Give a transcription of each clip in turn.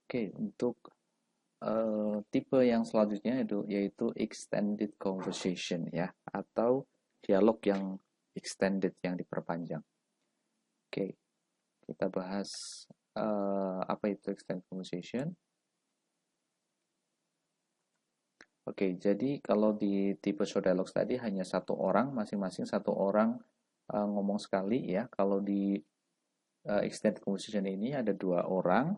Oke, untuk tipe yang selanjutnya itu yaitu extended conversation ya, atau dialog yang extended yang diperpanjang. Oke, kita bahas apa itu extended conversation. Oke, jadi kalau di tipe show dialogues tadi hanya satu orang, masing-masing satu orang ngomong sekali ya. Kalau di extended conversation ini ada dua orang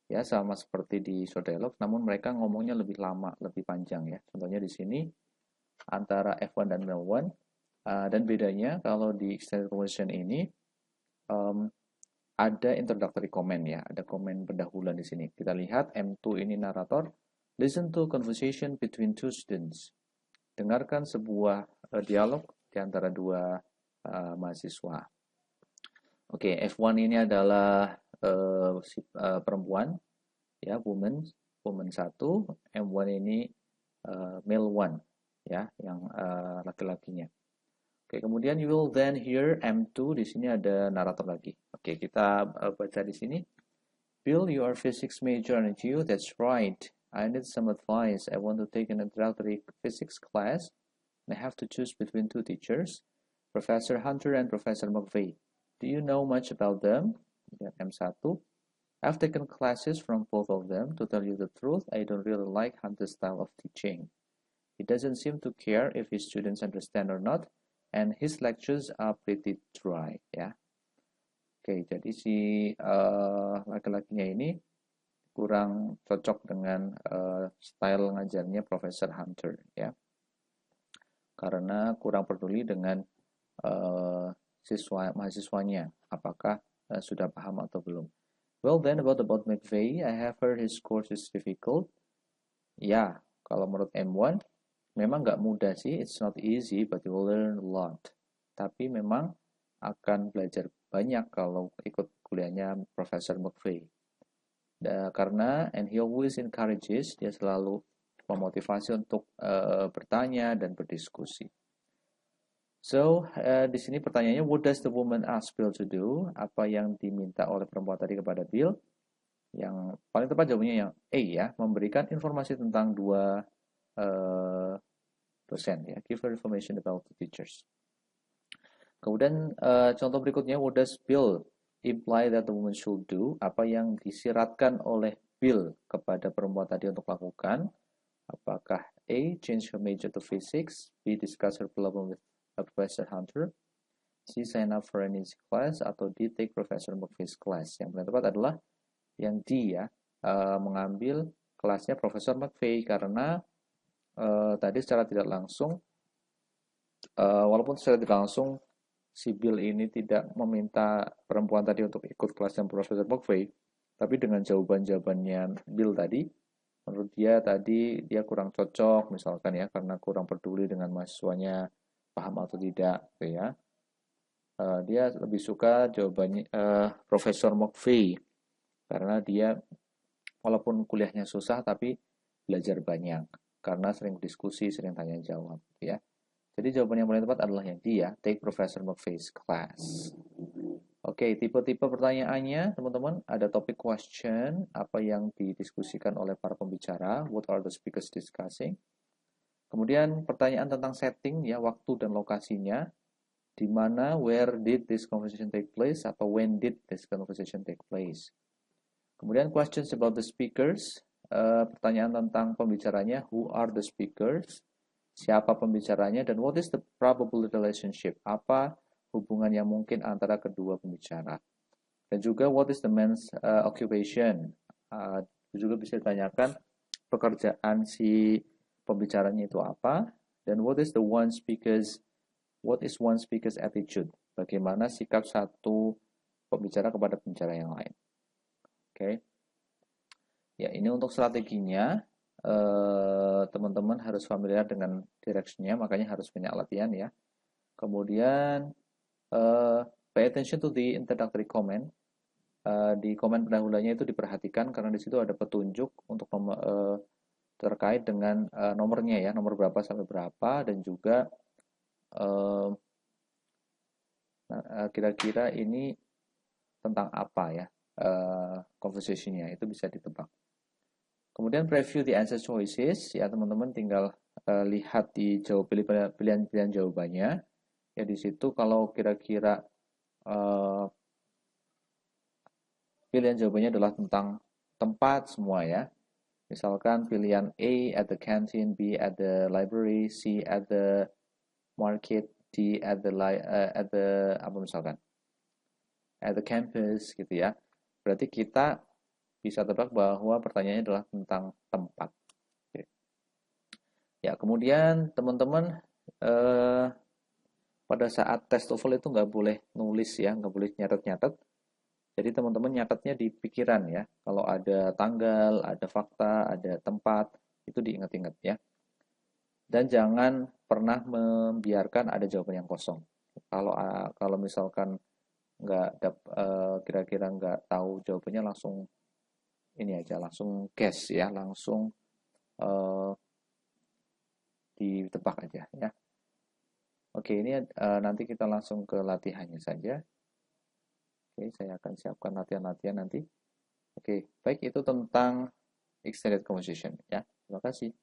ya, sama seperti di show dialogue, namun mereka ngomongnya lebih lama, lebih panjang ya. Contohnya di sini antara F1 dan Mel1, dan bedanya kalau di extended conversation ini um, ada introductory comment ya, ada komen pendahuluan di sini. Kita lihat M2 ini narator, listen to conversation between two students. Dengarkan sebuah dialog di antara dua mahasiswa. Oke, F1 ini adalah perempuan ya, woman 1, M1 ini male 1 ya, yang laki-lakinya. Oke, kemudian you will then hear M2, di sini ada narator lagi. Oke, kita baca di sini. Bill, you are physics major, aren't you? That's right. I need some advice. I want to take an introductory physics class. I have to choose between two teachers, Professor Hunter and Professor McVeigh. Do you know much about them? M1. I've taken classes from both of them. To tell you the truth, I don't really like Hunter's style of teaching. He doesn't seem to care if his students understand or not, and his lectures are pretty dry, ya. Oke, jadi si laki-lakinya ini kurang cocok dengan style ngajarnya Profesor Hunter, ya, karena kurang peduli dengan mahasiswanya, apakah sudah paham atau belum. Well then, about McVeigh, I have heard his course is difficult. Ya, kalau menurut M1, memang nggak mudah sih, it's not easy, but you will learn a lot. Tapi memang akan belajar banyak kalau ikut kuliahnya Profesor McVeigh. Karena, and he always encourages, dia selalu memotivasi untuk bertanya dan berdiskusi. So, di sini pertanyaannya, what does the woman ask Bill to do? Apa yang diminta oleh perempuan tadi kepada Bill? Yang paling tepat jawabannya yang A ya, memberikan informasi tentang dua dosen ya, give her information about the teachers. Kemudian contoh berikutnya, what does Bill imply that the woman should do? Apa yang disiratkan oleh Bill kepada perempuan tadi untuk lakukan? Apakah A, change her major to physics, B, discuss her problem with Professor Hunter, C, sign up for an easy class, atau D, take Professor McVeigh's class? Yang paling tepat adalah yang D ya, mengambil kelasnya Profesor McVeigh, karena tadi secara tidak langsung, walaupun secara tidak langsung si Bill ini tidak meminta perempuan tadi untuk ikut kelasnya Profesor McVeigh, tapi dengan jawaban-jawabannya Bill tadi, menurut dia tadi dia kurang cocok misalkan ya, karena kurang peduli dengan mahasiswanya paham atau tidak gitu ya. Dia lebih suka jawabannya Profesor McVeigh, karena dia walaupun kuliahnya susah tapi belajar banyak karena sering diskusi, sering tanya jawab ya. Jadi jawaban yang paling tepat adalah yang dia, take Professor McVeigh's class. Oke, tipe-tipe pertanyaannya teman-teman, ada topic question, apa yang didiskusikan oleh para pembicara, what are the speakers discussing. Kemudian pertanyaan tentang setting ya, waktu dan lokasinya, di mana, where did this conversation take place, atau when did this conversation take place. Kemudian questions about the speakers, pertanyaan tentang pembicaranya, who are the speakers, siapa pembicaranya, dan what is the probable relationship, apa hubungan yang mungkin antara kedua pembicara. Dan juga what is the man's occupation, juga bisa ditanyakan pekerjaan si pembicaranya itu apa, dan what is one speaker's attitude, bagaimana sikap satu pembicara kepada pembicara yang lain. Oke. Ya, ini untuk strateginya, teman-teman harus familiar dengan direction-nya, makanya harus banyak latihan ya. Kemudian pay attention to the introductory comment. Di komen pendahulunya itu diperhatikan karena di situ ada petunjuk untuk terkait dengan nomornya ya, nomor berapa sampai berapa, dan juga kira-kira ini tentang apa ya, conversation-nya itu bisa ditebak. Kemudian preview the answer choices, ya teman-teman tinggal lihat di pilihan-pilihan jawabannya. Ya di situ kalau kira-kira pilihan jawabannya adalah tentang tempat semua ya. Misalkan pilihan A at the canteen, B at the library, C at the market, D at the apa misalkan at the campus gitu ya. Berarti kita bisa tebak bahwa pertanyaannya adalah tentang tempat. Oke. Ya, kemudian teman-teman pada saat tes TOEFL itu nggak boleh nulis ya, nggak boleh nyatet-nyatet. Jadi teman-teman nyatetnya di pikiran ya. Kalau ada tanggal, ada fakta, ada tempat, itu diingat-ingat ya. Dan jangan pernah membiarkan ada jawaban yang kosong. Kalau misalkan kira-kira nggak tahu jawabannya, langsung ini aja, langsung guess ya, langsung uh, ditebak aja ya. Oke, ini nanti kita langsung ke latihannya saja. Oke, saya akan siapkan latihan-latihan nanti. Oke, baik, itu tentang extended conversation ya. Terima kasih.